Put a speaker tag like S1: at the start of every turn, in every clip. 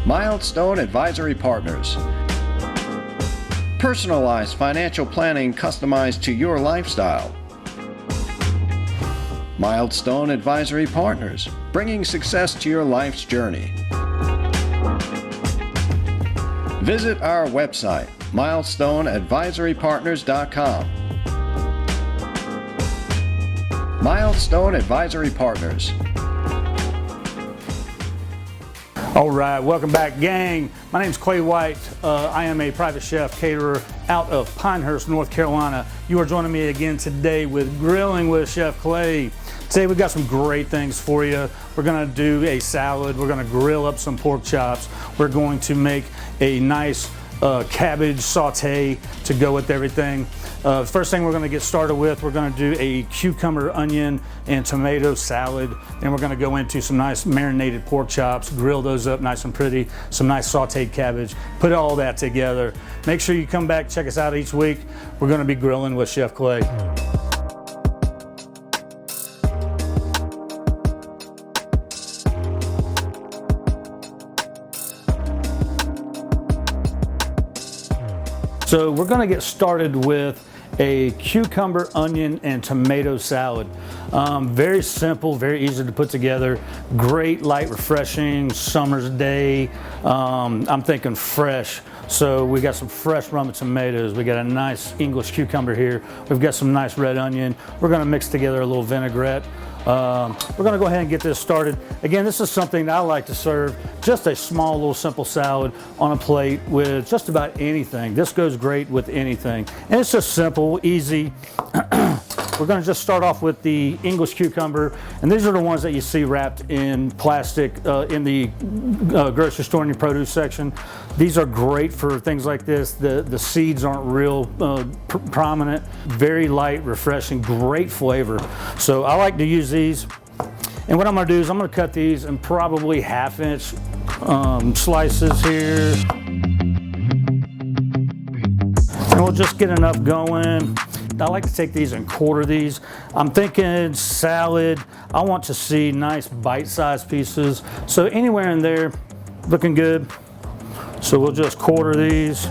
S1: Milestone Advisory Partners. Personalized financial planning customized to your lifestyle. Milestone Advisory Partners, bringing success to your life's journey. Visit our website, milestoneadvisorypartners.com. Milestone Advisory Partners.
S2: All right, welcome back, gang. My name is Clay White. I am a private chef caterer out of Pinehurst, North Carolina. You are joining me again today with Grilling with Chef Clay. Today we've got some great things for you. We're gonna do a salad. We're gonna grill up some pork chops. We're going to make a nice cabbage saute to go with everything. First thing we're going to get started with, we're going to do a cucumber, onion, and tomato salad. Then we're going to go into some nice marinated pork chops, grill those up nice and pretty, some nice sauteed cabbage, put all that together. Make sure you come back, check us out each week. We're going to be grilling with Chef Clay. So we're going to get started with a cucumber, onion, and tomato salad. Very simple, very easy to put together. Great, light, refreshing summer's day. I'm thinking fresh. So we got some fresh Roma tomatoes. We got a nice English cucumber here. We've got some nice red onion. We're going to mix together a little vinaigrette. We're going to go ahead and get this started. Again, this is something that I like to serve, just a small little simple salad on a plate with just about anything. This goes great with anything. And it's just simple, easy. We're going to just start off with the English cucumber, and these are the ones that you see wrapped in plastic in the grocery store in your produce section. These are great for things like this. The seeds aren't real prominent. Very light, refreshing, great flavor. So I like to use these. And what I'm going to do is I'm going to cut these in probably 1/2 inch slices here. And we'll just get enough going. I like to take these and quarter these. I'm thinking salad. I want to see nice bite-sized pieces. So anywhere in there, looking good. So we'll just quarter these.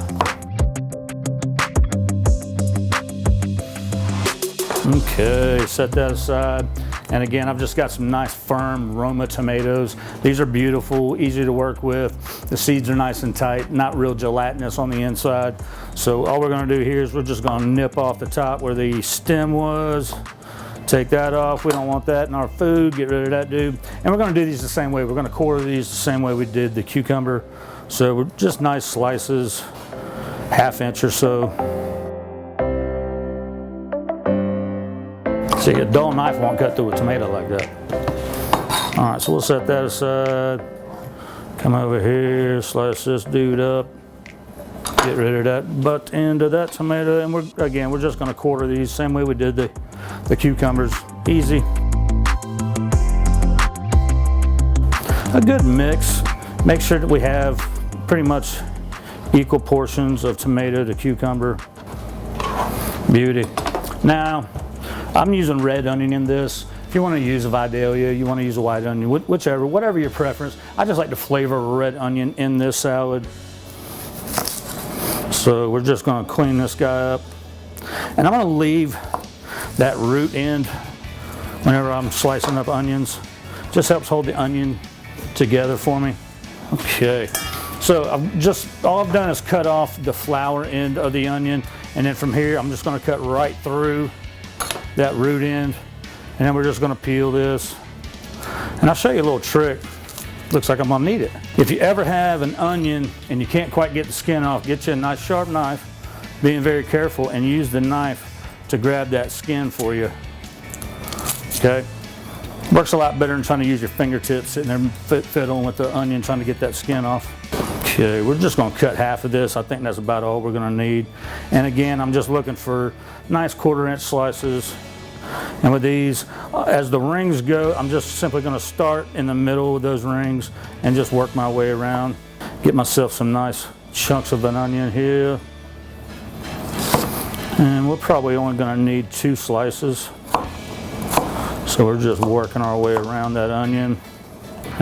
S2: Okay, set that aside. And again, I've just got some nice firm Roma tomatoes. These are beautiful, easy to work with. The seeds are nice and tight, not real gelatinous on the inside. So all we're gonna do here is we're just gonna nip off the top where the stem was. Take that off, we don't want that in our food, get rid of that dude. And we're gonna do these the same way. We're gonna quarter these the same way we did the cucumber. So we're just nice slices, 1/2 inch or so. See, a dull knife won't cut through a tomato like that. All right, so we'll set that aside. Come over here, slice this dude up. Get rid of that butt end of that tomato. And we're just gonna quarter these, same way we did the cucumbers. Easy. A good mix. Make sure that we have pretty much equal portions of tomato to cucumber. Beauty. Now, I'm using red onion in this. If you want to use a Vidalia, you want to use a white onion, whatever your preference. I just like to flavor a red onion in this salad. So we're just going to clean this guy up. And I'm going to leave that root end whenever I'm slicing up onions. Just helps hold the onion together for me. Okay. So all I've done is cut off the flower end of the onion. And then from here, I'm just going to cut right through that root end, and then we're just going to peel this. And I'll show you a little trick. Looks like I'm going to need it. If you ever have an onion and you can't quite get the skin off, get you a nice sharp knife, being very careful, and use the knife to grab that skin for you. Okay? Works a lot better than trying to use your fingertips sitting there fiddling with the onion trying to get that skin off. Okay, we're just going to cut 1/2 of this. I think that's about all we're going to need. And again, I'm just looking for nice 1/4 inch slices. And with these, as the rings go, I'm just simply going to start in the middle of those rings and just work my way around. Get myself some nice chunks of an onion here. And we're probably only going to need 2 slices. So we're just working our way around that onion.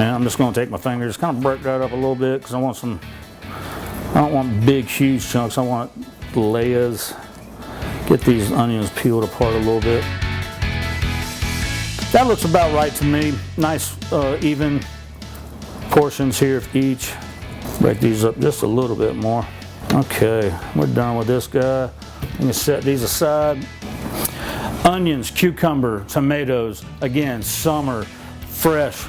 S2: And I'm just gonna take my fingers, kind of break that up a little bit because I don't want big, huge chunks. I want layers. Get these onions peeled apart a little bit. That looks about right to me. Nice, even portions here of each. Break these up just a little bit more. Okay, we're done with this guy. I'm gonna set these aside. Onions, cucumber, tomatoes, again, summer, fresh,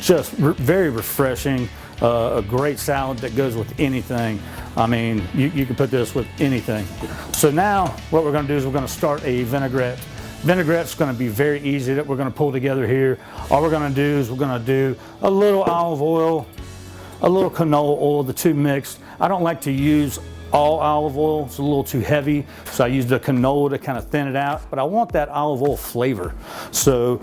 S2: just very refreshing. A great salad that goes with anything. I mean, you can put this with anything. So now what we're gonna do is we're gonna start a vinaigrette. Vinaigrette's gonna be very easy that we're gonna pull together here. All we're gonna do is we're gonna do a little olive oil, a little canola oil, the two mixed. I don't like to use all olive oil, it's a little too heavy, so I use the canola to kind of thin it out, but I want that olive oil flavor. So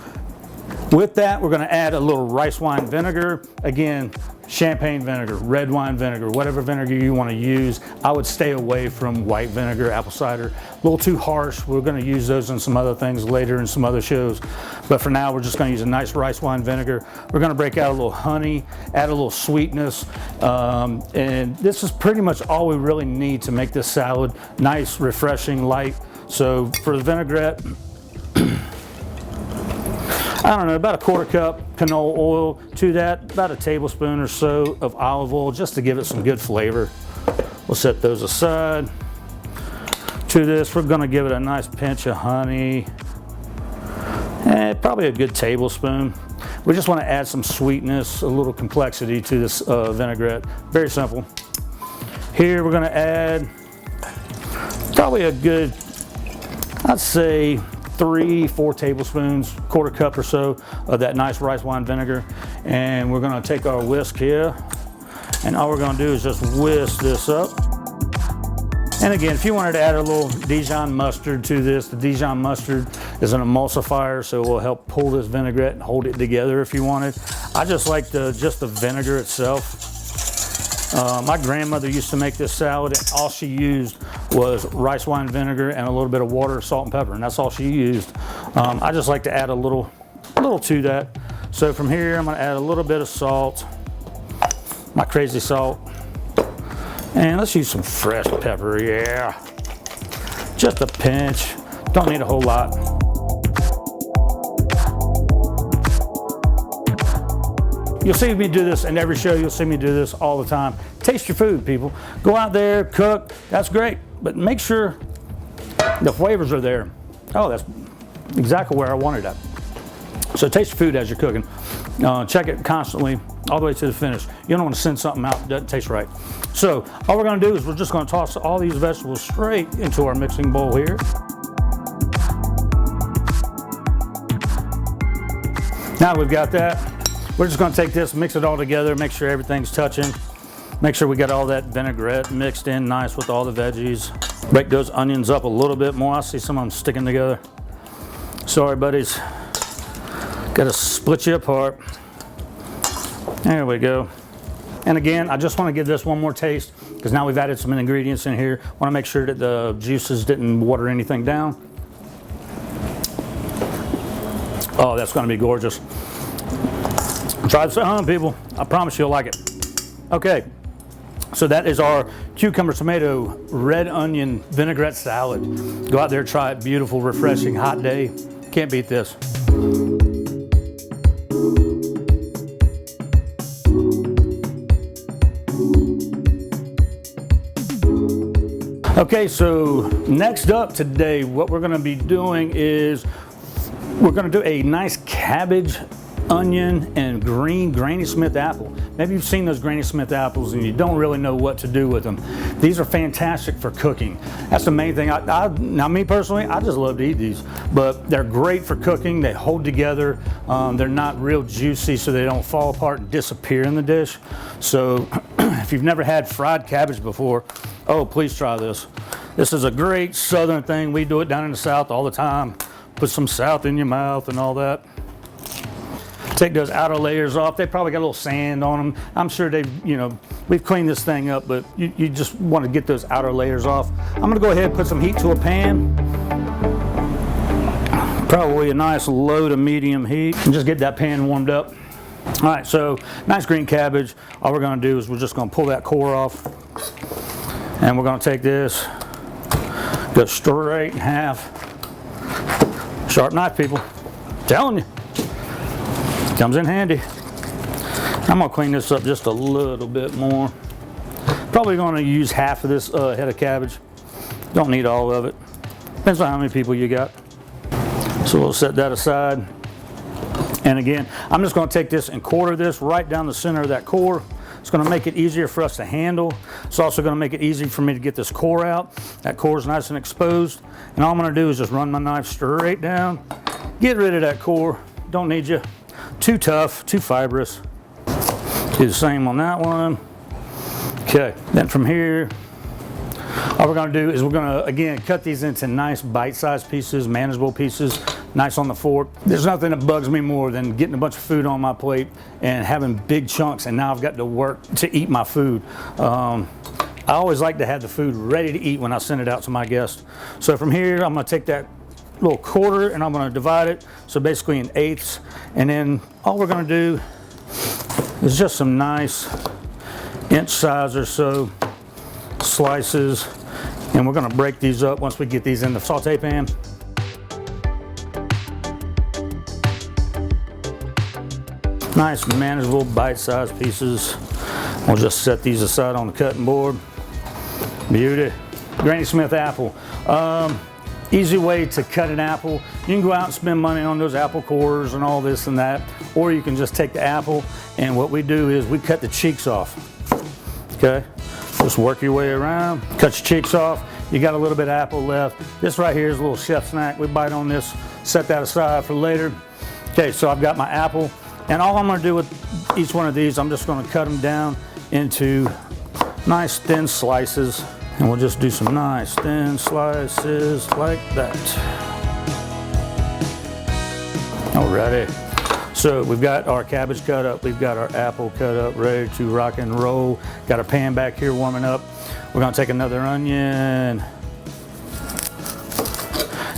S2: with that, we're gonna add a little rice wine vinegar. Again, champagne vinegar, red wine vinegar, whatever vinegar you wanna use. I would stay away from white vinegar, apple cider. A little too harsh. We're gonna use those in some other things later in some other shows. But for now, we're just gonna use a nice rice wine vinegar. We're gonna break out a little honey, add a little sweetness. And this is pretty much all we really need to make this salad nice, refreshing, light. So for the vinaigrette, I don't know, about a quarter cup canola oil to that, about a tablespoon or so of olive oil just to give it some good flavor. We'll set those aside. To this, we're gonna give it a nice pinch of honey, and probably a good tablespoon. We just wanna add some sweetness, a little complexity to this vinaigrette. Very simple. Here we're gonna add probably a good, I'd say, 3-4 tablespoons, quarter cup or so of that nice rice wine vinegar. And we're gonna take our whisk here, and all we're gonna do is just whisk this up. And again, if you wanted to add a little Dijon mustard to this, the Dijon mustard is an emulsifier, so it will help pull this vinaigrette and hold it together if you wanted. I just like just the vinegar itself. My grandmother used to make this salad, and all she used was rice wine vinegar and a little bit of water, salt, and pepper, and that's all she used. I just like to add a little to that. So from here, I'm gonna add a little bit of salt, my crazy salt, and let's use some fresh pepper, yeah. Just a pinch, don't need a whole lot. You'll see me do this in every show. You'll see me do this all the time. Taste your food, people. Go out there, cook, that's great, but make sure the flavors are there. Oh, that's exactly where I wanted that. So taste your food as you're cooking. Check it constantly, all the way to the finish. You don't want to send something out that doesn't taste right. So all we're gonna do is we're just gonna toss all these vegetables straight into our mixing bowl here. Now we've got that, we're just gonna take this, mix it all together, make sure everything's touching. Make sure we got all that vinaigrette mixed in nice with all the veggies. Break those onions up a little bit more. I see some of them sticking together. Sorry, buddies. Gotta split you apart. There we go. And again, I just wanna give this one more taste because now we've added some ingredients in here. Wanna make sure that the juices didn't water anything down. Oh, that's gonna be gorgeous. Try this at home, people. I promise you'll like it. Okay, so that is our cucumber tomato red onion vinaigrette salad. Go out there, try it. Beautiful, refreshing, hot day. Can't beat this. Okay, so next up today, what we're gonna be doing is we're gonna do a nice cabbage, onion, and green Granny Smith apple. Maybe you've seen those Granny Smith apples and you don't really know what to do with them. These are fantastic for cooking. That's the main thing. Now me personally, I just love to eat these, but they're great for cooking. They hold together. They're not real juicy, so they don't fall apart and disappear in the dish. So if you've never had fried cabbage before, oh, please try this. This is a great Southern thing. We do it down in the South all the time. Put some South in your mouth and all that. Take those outer layers off. They probably got a little sand on them. I'm sure we've cleaned this thing up, but you just want to get those outer layers off. I'm gonna go ahead and put some heat to a pan. Probably a nice low to medium heat. And just get that pan warmed up. All right, so nice green cabbage. All we're gonna do is we're just gonna pull that core off, and we're gonna take this, go straight in half. Sharp knife, people. Telling you. Comes in handy. I'm gonna clean this up just a little bit more. Probably gonna use half of this head of cabbage. Don't need all of it. Depends on how many people you got. So we'll set that aside. And again, I'm just gonna take this and quarter this right down the center of that core. It's gonna make it easier for us to handle. It's also gonna make it easy for me to get this core out. That core is nice and exposed. And all I'm gonna do is just run my knife straight down, get rid of that core. Don't need you. Too tough, too fibrous. Do the same on that one. Okay, then from here, all we're gonna do is we're gonna, again, cut these into nice bite-sized pieces, manageable pieces, nice on the fork. There's nothing that bugs me more than getting a bunch of food on my plate and having big chunks, and now I've got to work to eat my food. I always like to have the food ready to eat when I send it out to my guests. So from here, I'm gonna take that little quarter and I'm gonna divide it, so basically in eighths, and then all we're gonna do is just some nice inch size or so slices, and we're gonna break these up once we get these in the saute pan. Nice manageable bite-sized pieces. We'll just set these aside on the cutting board. Beauty. Granny Smith apple. Easy way to cut an apple. You can go out and spend money on those apple cores and all this and that, or you can just take the apple, and what we do is we cut the cheeks off. Okay? Just work your way around, cut your cheeks off. You got a little bit of apple left. This right here is a little chef snack. We bite on this, set that aside for later. Okay, so I've got my apple, and all I'm gonna do with each one of these, I'm just gonna cut them down into nice thin slices, and we'll just do some nice thin slices like that. Alrighty. So we've got our cabbage cut up, we've got our apple cut up, ready to rock and roll. Got our pan back here warming up. We're gonna take another onion.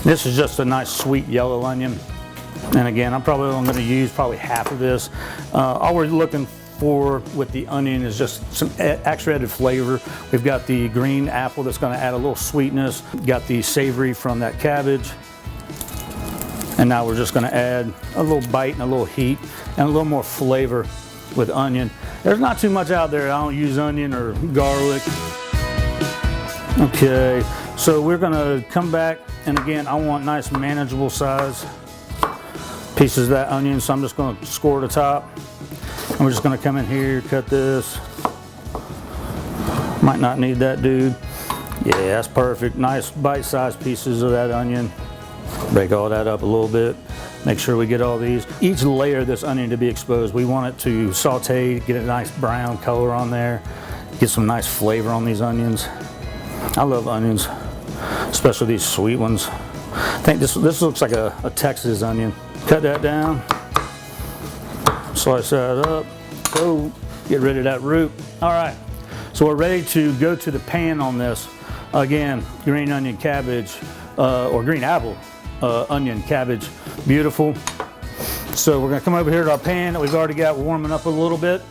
S2: This is just a nice sweet yellow onion. And again, I'm probably only gonna use probably half of this. All we're looking for with the onion is just some extra added flavor. We've got the green apple that's gonna add a little sweetness. Got the savory from that cabbage. And now we're just gonna add a little bite and a little heat and a little more flavor with onion. There's not too much out there. I don't use onion or garlic. Okay, so we're gonna come back, and again, I want nice manageable size pieces of that onion, so I'm just gonna score the top. And we're just gonna come in here, cut this. Might not need that, dude. Yeah, that's perfect. Nice bite-sized pieces of that onion. Break all that up a little bit. Make sure we get all these. Each layer of this onion to be exposed. We want it to saute, get a nice brown color on there, get some nice flavor on these onions. I love onions, especially these sweet ones. I think this looks like a Texas onion. Cut that down, slice that up, go get rid of that root. All right, so we're ready to go to the pan on this. Again, green onion cabbage, or green apple, onion cabbage, beautiful. So we're gonna come over here to our pan that we've already got warming up a little bit.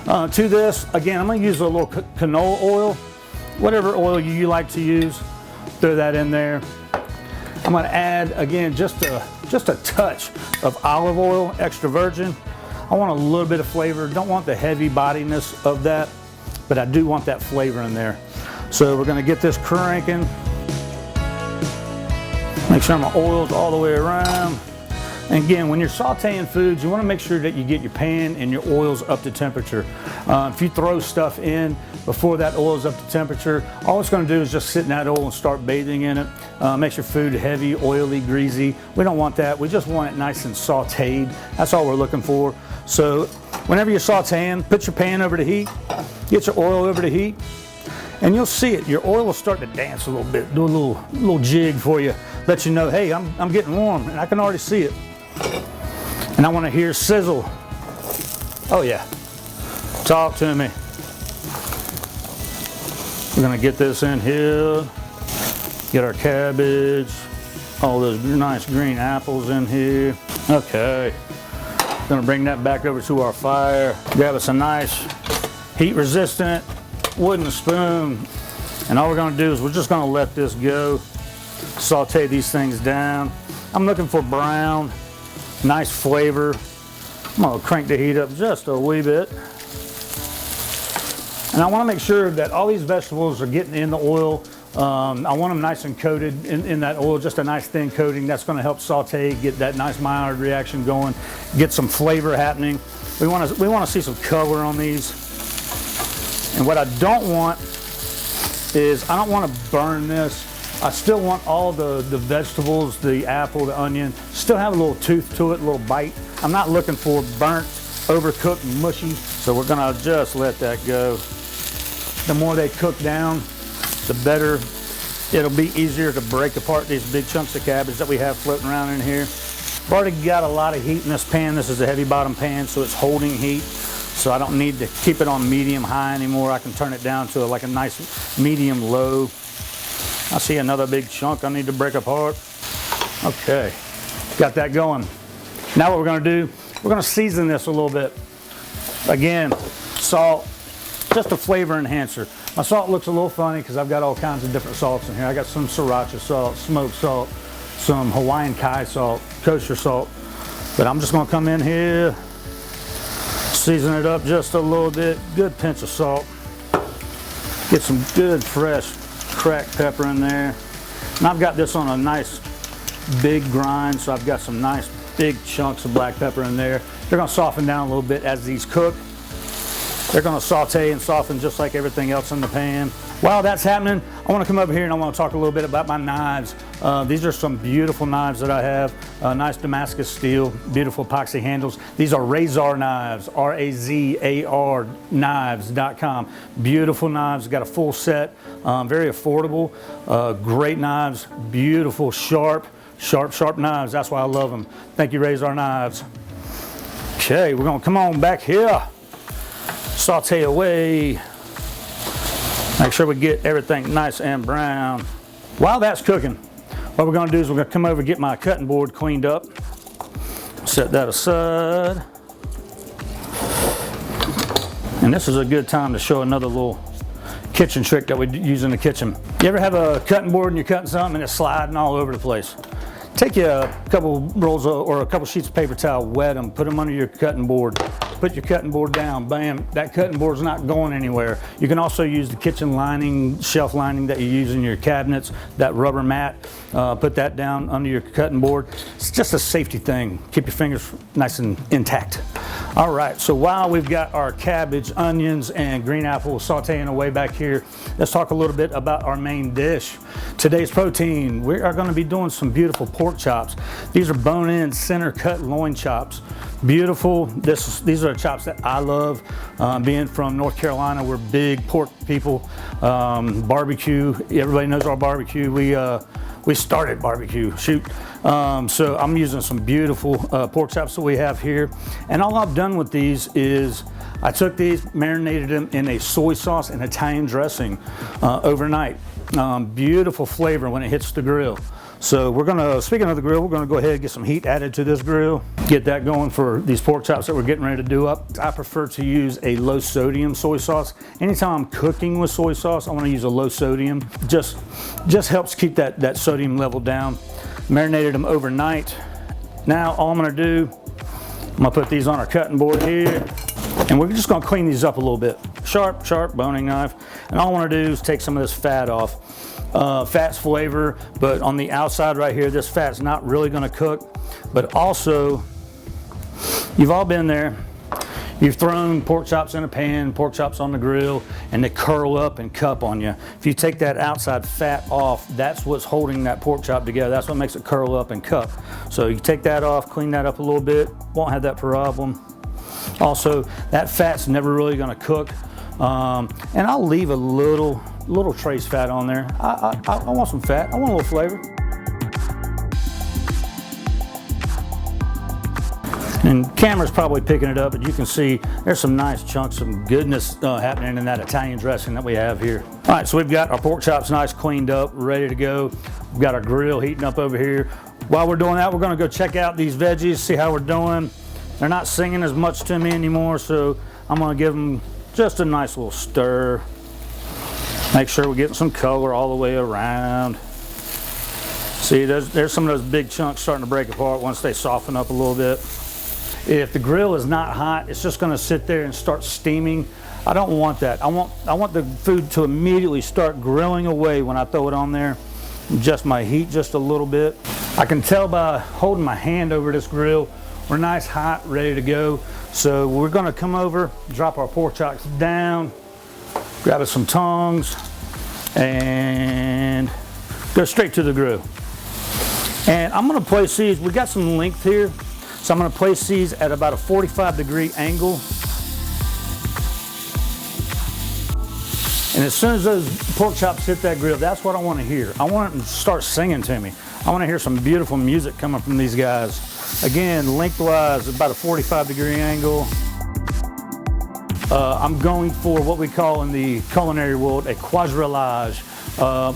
S2: To this, again, I'm gonna use a little canola oil, whatever oil you like to use, throw that in there. I'm gonna add, again, just a touch of olive oil, extra virgin. I want a little bit of flavor. Don't want the heavy bodiness of that, but I do want that flavor in there. So we're gonna get this cranking. Make sure my oil's all the way around. And again, when you're sauteing foods, you want to make sure that you get your pan and your oils up to temperature. If you throw stuff in before that oil's up to temperature, all it's going to do is just sit in that oil and start bathing in it. Makes your food heavy, oily, greasy. We don't want that. We just want it nice and sauteed. That's all we're looking for. So whenever you're sauteing, put your pan over to heat, get your oil over to heat, and you'll see it. Your oil will start to dance a little bit, do a little jig for you, let you know, hey, I'm getting warm, and I can already see it. And I want to hear sizzle. Oh yeah, talk to me. We're gonna get this in here, get our cabbage, all those nice green apples in here. Okay, Gonna bring that back over to our fire. Grab us a nice heat resistant wooden spoon. And all we're gonna do is we're just gonna let this go. Saute these things down. I'm looking for brown, nice flavor. I'm gonna crank the heat up just a wee bit. And I wanna make sure that all these vegetables are getting in the oil. I want them nice and coated in that oil, just a nice thin coating. That's gonna help saute, get that nice Maillard reaction going, get some flavor happening. We wanna see some color on these. And what I don't want is, I don't wanna burn this. I still want all the vegetables, the apple, the onion, still have a little tooth to it, a little bite. I'm not looking for burnt, overcooked, mushy. So we're gonna just let that go. The more they cook down, the better. It'll be easier to break apart these big chunks of cabbage that we have floating around in here. I've already got a lot of heat in this pan. This is a heavy bottom pan, so it's holding heat. So I don't need to keep it on medium high anymore. I can turn it down to like a nice medium low. I see another big chunk I need to break apart. Okay, got that going. Now what we're gonna do, we're gonna season this a little bit. Again, salt, just a flavor enhancer. My salt looks a little funny because I've got all kinds of different salts in here. I got some sriracha salt, smoked salt, some Hawaiian Kai salt, kosher salt. But I'm just gonna come in here, season it up just a little bit, good pinch of salt. Get some good fresh cracked pepper in there. And I've got this on a nice big grind, so I've got some nice big chunks of black pepper in there. They're gonna soften down a little bit as these cook. They're gonna saute and soften just like everything else in the pan. While that's happening, I wanna come over here and I wanna talk a little bit about my knives. These are some beautiful knives that I have. Nice Damascus steel, beautiful epoxy handles. These are Razor knives, R-A-Z-A-R knives.com. Beautiful knives, got a full set, very affordable, great knives, beautiful, sharp knives. That's why I love them. Thank you, Razor Knives. Okay, we're gonna come on back here. Saute away. Make sure we get everything nice and brown. While that's cooking, what we're gonna do is we're gonna come over and get my cutting board cleaned up. Set that aside. And this is a good time to show another little kitchen trick that we use in the kitchen. You ever have a cutting board and you're cutting something and it's sliding all over the place? Take you a couple rolls or a couple sheets of paper towel, wet them, put them under your cutting board. Put your cutting board down, bam, that cutting board's not going anywhere. You can also use the kitchen lining, shelf lining that you use in your cabinets, that rubber mat, put that down under your cutting board. It's just a safety thing. Keep your fingers nice and intact. All right, so while we've got our cabbage, onions, and green apple sauteing away back here, let's talk a little bit about our main dish. Today's protein, we are gonna be doing some beautiful pork chops. These are bone-in, center-cut loin chops. Beautiful. These are chops that I love. Being from North Carolina, we're big pork people. Barbecue, everybody knows our barbecue. We started barbecue, shoot. So I'm using some beautiful pork chops that we have here. And all I've done with these is I took these, marinated them in a soy sauce and Italian dressing overnight. Beautiful flavor when it hits the grill. So we're gonna, speaking of the grill, we're gonna go ahead and get some heat added to this grill. Get that going for these pork chops that we're getting ready to do up. I prefer to use a low sodium soy sauce. Anytime I'm cooking with soy sauce, I wanna use a low sodium. Just helps keep that sodium level down. Marinated them overnight. Now all I'm gonna do, I'm gonna put these on our cutting board here, and we're just gonna clean these up a little bit. Sharp boning knife. And all I wanna do is take some of this fat off. Fat's flavor, but on the outside right here, this fat's not really gonna cook. But also, you've all been there. You've thrown pork chops in a pan, pork chops on the grill, and they curl up and cup on you. If you take that outside fat off, that's what's holding that pork chop together. That's what makes it curl up and cup. So you take that off, clean that up a little bit, won't have that problem. Also, that fat's never really gonna cook. And I'll leave a little trace fat on there. I want some fat, I want a little flavor. And camera's probably picking it up, but you can see there's some nice chunks, some goodness happening in that Italian dressing that we have here. All right, so we've got our pork chops nice cleaned up, ready to go. We've got our grill heating up over here. While we're doing that, we're gonna go check out these veggies, see how we're doing. They're not singing as much to me anymore, so I'm gonna give them just a nice little stir. Make sure we're getting some color all the way around. See, there's some of those big chunks starting to break apart once they soften up a little bit. If the grill is not hot, it's just gonna sit there and start steaming. I don't want that. I want the food to immediately start grilling away when I throw it on there. Adjust my heat just a little bit. I can tell by holding my hand over this grill, we're nice, hot, ready to go. So we're gonna come over, drop our pork chops down, grab us some tongs, and go straight to the grill. And I'm gonna place these, we got some length here, so I'm gonna place these at about a 45-degree angle. And as soon as those pork chops hit that grill, that's what I want to hear. I want them to start singing to me. I want to hear some beautiful music coming from these guys. Again, lengthwise, about a 45-degree angle. I'm going for what we call in the culinary world a quadrillage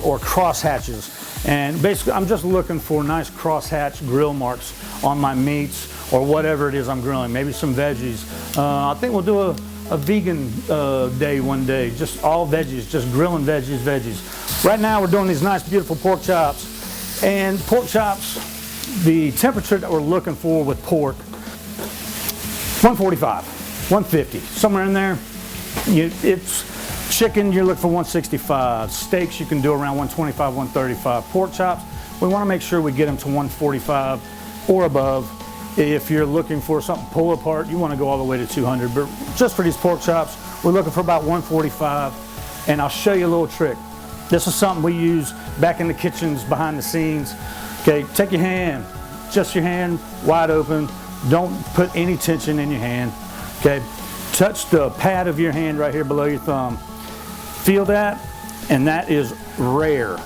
S2: or cross hatches. And basically, I'm just looking for nice crosshatch grill marks on my meats or whatever it is I'm grilling. Maybe some veggies. I think we'll do a vegan day one day, just all veggies, just grilling veggies. Right now we're doing these nice beautiful pork chops, and pork chops, the temperature that we're looking for with pork, 145, 150, somewhere in there. It's chicken, you're looking for 165. Steaks you can do around 125, 135. Pork chops, we want to make sure we get them to 145 or above. If you're looking for something pull apart, you want to go all the way to 200. But just for these pork chops, we're looking for about 145. And I'll show you a little trick. This is something we use back in the kitchens behind the scenes. Okay, take your hand, just your hand wide open. Don't put any tension in your hand. Okay, touch the pad of your hand right here below your thumb. Feel that, and that is rare.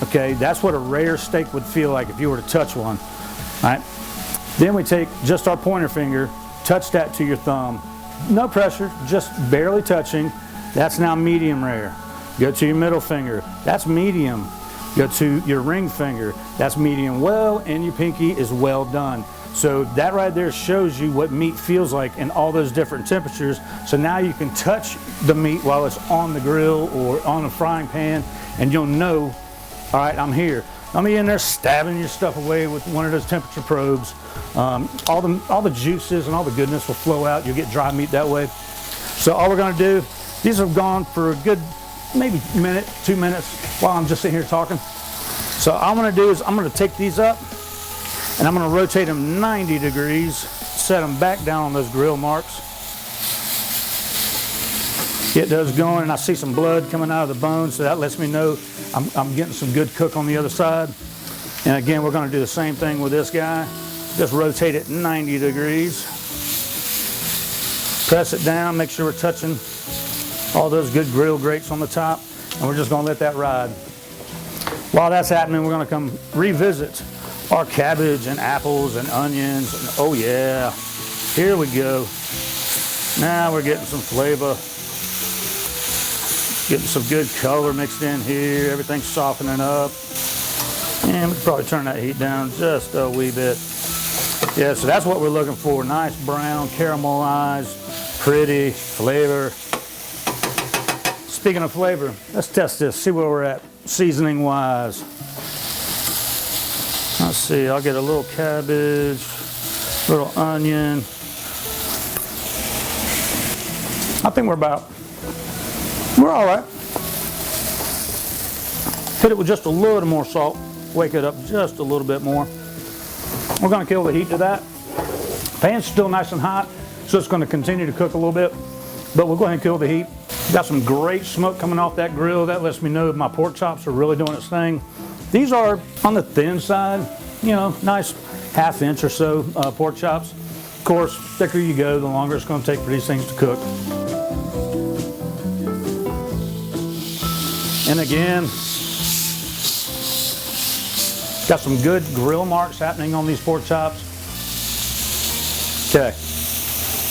S2: Okay, that's what a rare steak would feel like if you were to touch one. All right. Then we take just our pointer finger, touch that to your thumb. No pressure, just barely touching. That's now medium rare. Go to your middle finger, that's medium. Go to your ring finger, that's medium well, and your pinky is well done. So that right there shows you what meat feels like in all those different temperatures. So now you can touch the meat while it's on the grill or on a frying pan, and you'll know, all right, I'm here. Don't be in there stabbing your stuff away with one of those temperature probes. All the juices and all the goodness will flow out. You'll get dry meat that way. So all we're gonna do, these have gone for a good maybe minute, 2 minutes while I'm just sitting here talking. So all I'm gonna do is I'm gonna take these up and I'm gonna rotate them 90 degrees, set them back down on those grill marks. Get those going, and I see some blood coming out of the bone, so that lets me know I'm getting some good cook on the other side. And again, we're gonna do the same thing with this guy. Just rotate it 90 degrees. Press it down, make sure we're touching all those good grill grates on the top, and we're just gonna let that ride. While that's happening, we're gonna come revisit our cabbage and apples and onions. And oh yeah, here we go. Now we're getting some flavor. Getting some good color mixed in here. Everything's softening up. And we can probably turn that heat down just a wee bit. Yeah, so that's what we're looking for. Nice brown, caramelized, pretty flavor. Speaking of flavor, let's test this, see where we're at seasoning wise. Let's see, I'll get a little cabbage, a little onion. I think we're all right. Hit it with just a little more salt, wake it up just a little bit more. We're gonna kill the heat to that. Pan's still nice and hot, so it's gonna continue to cook a little bit, but we'll go ahead and kill the heat. Got some great smoke coming off that grill. That lets me know my pork chops are really doing its thing. These are on the thin side, you know, nice ½ inch or so pork chops. Of course, thicker you go, the longer it's gonna take for these things to cook. And again, got some good grill marks happening on these pork chops. Okay.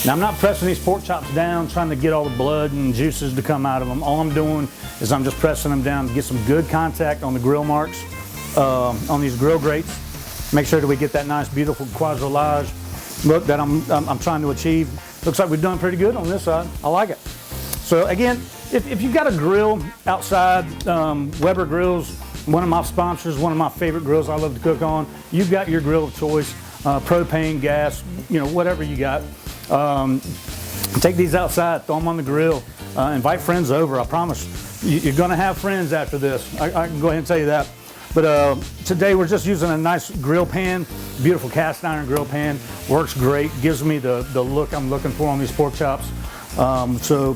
S2: Now I'm not pressing these pork chops down, trying to get all the blood and juices to come out of them. All I'm doing is I'm just pressing them down to get some good contact on the grill marks, on these grill grates. Make sure that we get that nice, beautiful quadrillage. look that I'm trying to achieve. Looks like we've done pretty good on this side. I like it. So again, if you've got a grill outside, Weber Grills, one of my sponsors, one of my favorite grills I love to cook on. You've got your grill of choice, propane, gas, whatever you got. Take these outside, throw them on the grill, invite friends over. I promise you're gonna have friends after this. I can go ahead and tell you that. But today we're just using a nice grill pan, beautiful cast iron grill pan. Works great, gives me the look I'm looking for on these pork chops. So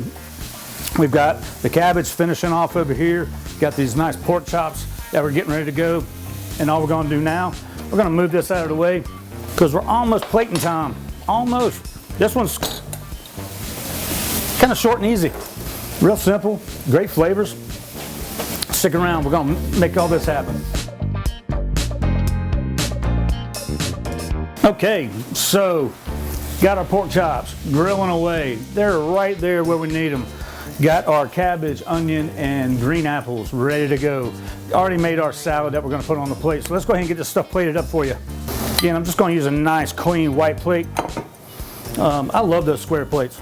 S2: we've got the cabbage finishing off over here. Got these nice pork chops that we're getting ready to go. And all we're gonna do now, we're gonna move this out of the way because we're almost plating time, almost. This one's kind of short and easy. Real simple, great flavors. Stick around, we're gonna make all this happen. Okay, so got our pork chops grilling away. They're right there where we need them. Got our cabbage, onion, and green apples ready to go. Already made our salad that we're gonna put on the plate. So let's go ahead and get this stuff plated up for you. Again, I'm just gonna use a nice clean white plate. I love those square plates.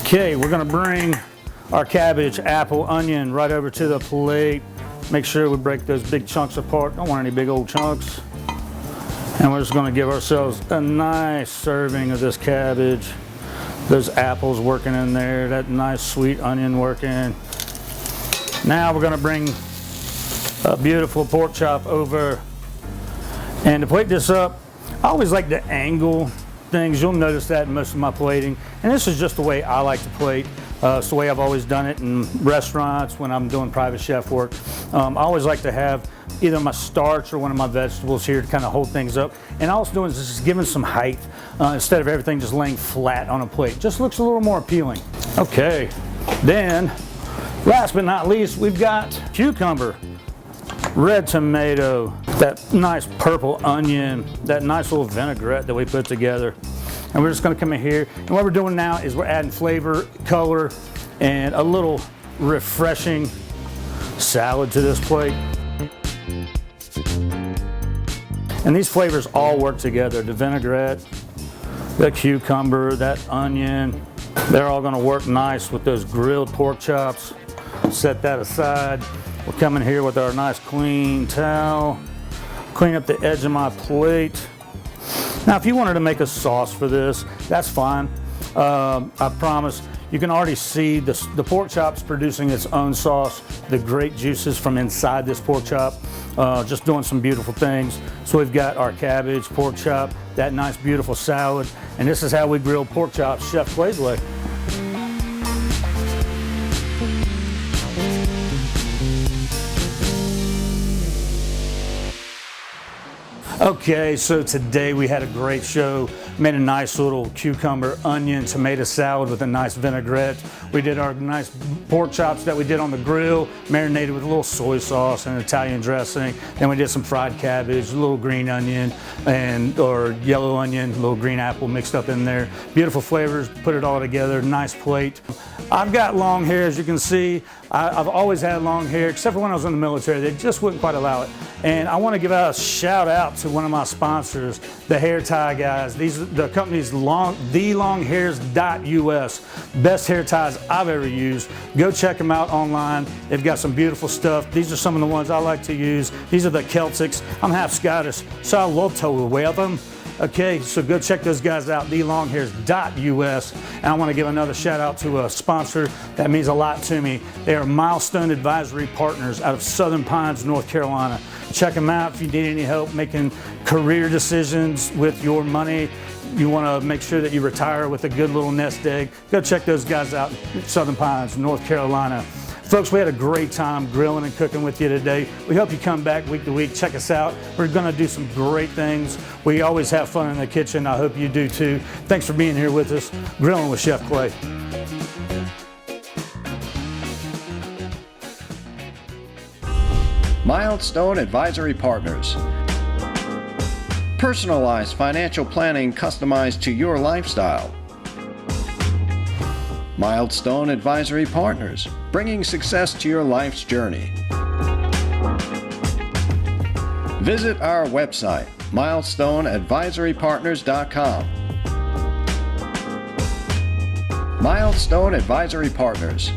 S2: Okay, we're gonna bring our cabbage, apple, onion right over to the plate. Make sure we break those big chunks apart. Don't want any big old chunks. And we're just gonna give ourselves a nice serving of this cabbage. Those apples working in there, that nice sweet onion working. Now we're gonna bring a beautiful pork chop over. And to plate this up, I always like to angle things. You'll notice that in most of my plating. And this is just the way I like to plate. It's the way I've always done it in restaurants when I'm doing private chef work. I always like to have either my starch or one of my vegetables here to kind of hold things up. And all it's doing is just giving some height instead of everything just laying flat on a plate. Just looks a little more appealing. Okay, then last but not least, we've got cucumber, red tomato, that nice purple onion, that nice little vinaigrette that we put together. And we're just gonna come in here, and what we're doing now is we're adding flavor, color, and a little refreshing salad to this plate. And these flavors all work together. The vinaigrette, the cucumber, that onion, they're all gonna work nice with those grilled pork chops. Set that aside. We're coming here with our nice clean towel. Clean up the edge of my plate. Now, if you wanted to make a sauce for this, that's fine. I promise you can already see the pork chop's producing its own sauce, the great juices from inside this pork chop, just doing some beautiful things. So we've got our cabbage, pork chop, that nice beautiful salad, and this is how we grill pork chops Chef Clay's way. Okay, so today we had a great show. Made a nice little cucumber, onion, tomato salad with a nice vinaigrette. We did our nice pork chops that we did on the grill, marinated with a little soy sauce and Italian dressing. Then we did some fried cabbage, a little green onion, or yellow onion, a little green apple mixed up in there. Beautiful flavors, put it all together, nice plate. I've got long hair, as you can see. I've always had long hair, except for when I was in the military. They just wouldn't quite allow it. And I want to give out a shout out to one of my sponsors, the Hair Tie guys. The company's TheLongHairs.us. Best hair ties I've ever used. Go check them out online. They've got some beautiful stuff. These are some of the ones I like to use. These are the Celtics. I'm half Scottish, so I love to wear them. Okay, so go check those guys out, TheLongHairs.us. And I want to give another shout out to a sponsor that means a lot to me. They are Milestone Advisory Partners out of Southern Pines, North Carolina. Check them out if you need any help making career decisions with your money. You want to make sure that you retire with a good little nest egg. Go check those guys out in Southern Pines, North Carolina. Folks, we had a great time grilling and cooking with you today. We hope you come back week to week. Check us out. We're going to do some great things. We always have fun in the kitchen. I hope you do too. Thanks for being here with us. Grilling with Chef Clay.
S1: Milestone Advisory Partners. Personalized financial planning customized to your lifestyle. Milestone Advisory Partners, bringing success to your life's journey. Visit our website, milestoneadvisorypartners.com. Milestone Advisory Partners,